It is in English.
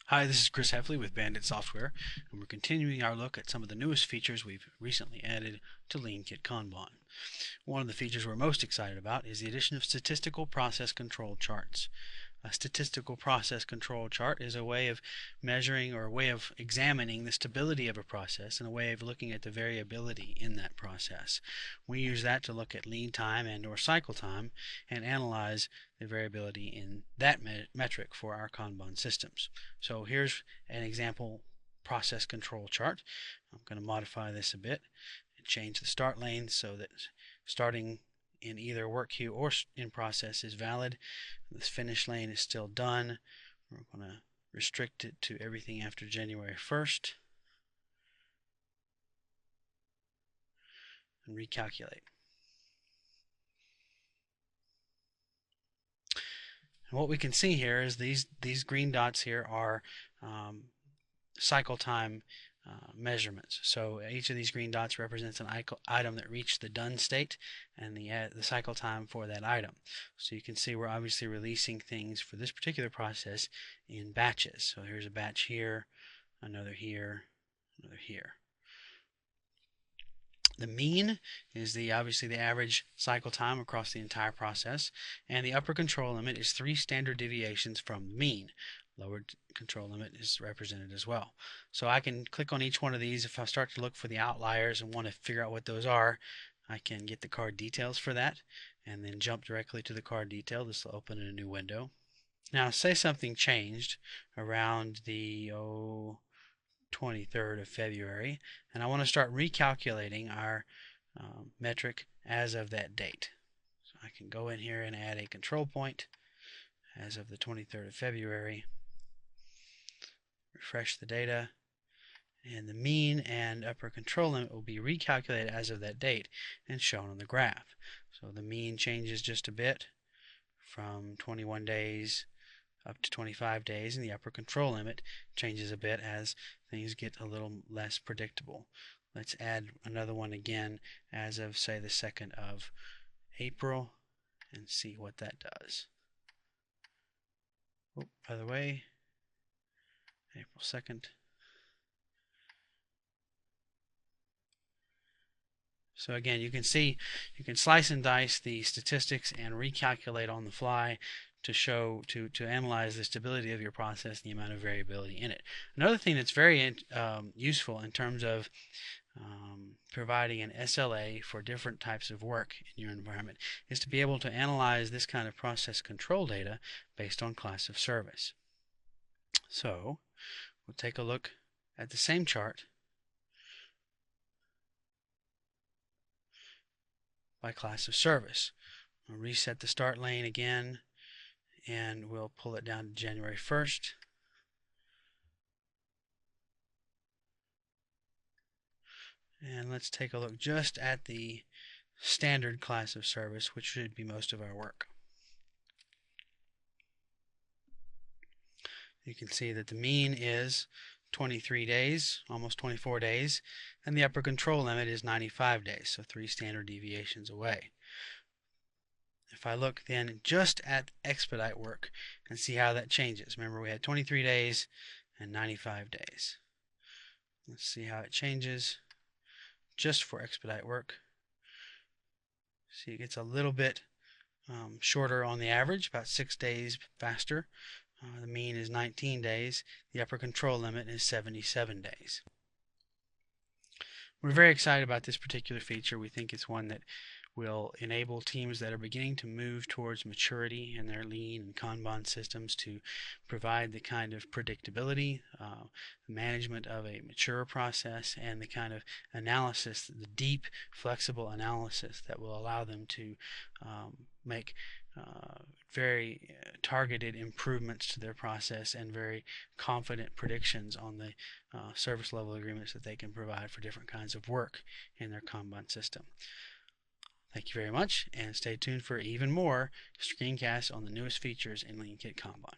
Hi, this is Chris Heffley with Bandit Software, and we're continuing our look at some of the newest features we've recently added to Lean Kit Kanban. One of the features we're most excited about is the addition of statistical process control charts. A statistical process control chart is a way of measuring or a way of examining the stability of a process and a way of looking at the variability in that process. We use that to look at lead time and or cycle time and analyze the variability in that metric for our Kanban systems. So here's an example process control chart. I'm going to modify this a bit and change the start lane so that starting in either work queue or in process is valid. This finish lane is still done. We're going to restrict it to everything after January 1st and recalculate. And what we can see here is these green dots here are cycle time measurements. So each of these green dots represents an item that reached the done state and the cycle time for that item. So you can see we're obviously releasing things for this particular process in batches. So here's a batch here, another here, another here. The mean is obviously the average cycle time across the entire process, and the upper control limit is 3 standard deviations from the mean. Lower control limit is represented as well. So I can click on each one of these. If I start to look for the outliers and want to figure out what those are, I can get the card details for that and then jump directly to the card detail. This will open in a new window. Now say something changed around the 23rd of February, and I want to start recalculating our metric as of that date. So I can go in here and add a control point as of the 23rd of February, refresh the data, and the mean and upper control limit will be recalculated as of that date and shown on the graph. So the mean changes just a bit from 21 days up to 25 days, and the upper control limit changes a bit as things get a little less predictable. Let's add another one again as of, say, the 2nd of April and see what that does. Oh, by the way, April 2nd. So again, you can see you can slice and dice the statistics and recalculate on the fly to show, to analyze the stability of your process and the amount of variability in it. Another thing that's very useful in terms of providing an SLA for different types of work in your environment is to be able to analyze this kind of process control data based on class of service. So we'll take a look at the same chart by class of service. We'll reset the start lane again, and we'll pull it down to January 1st. And let's take a look just at the standard class of service, which should be most of our work. You can see that the mean is 23 days, almost 24 days, and the upper control limit is 95 days, so 3 standard deviations away. If I look then just at expedite work and see how that changes. Remember, we had 23 days and 95 days. Let's see how it changes just for expedite work. See, it gets a little bit shorter on the average, about 6 days faster. The mean is 19 days. The upper control limit is 77 days. We're very excited about this particular feature. We think it's one that will enable teams that are beginning to move towards maturity in their lean and Kanban systems to provide the kind of predictability, management of a mature process, and the kind of analysis, the deep, flexible analysis that will allow them to make very targeted improvements to their process and very confident predictions on the service level agreements that they can provide for different kinds of work in their Kanban system. Thank you very much, and stay tuned for even more screencasts on the newest features in Lean Kit Kanban.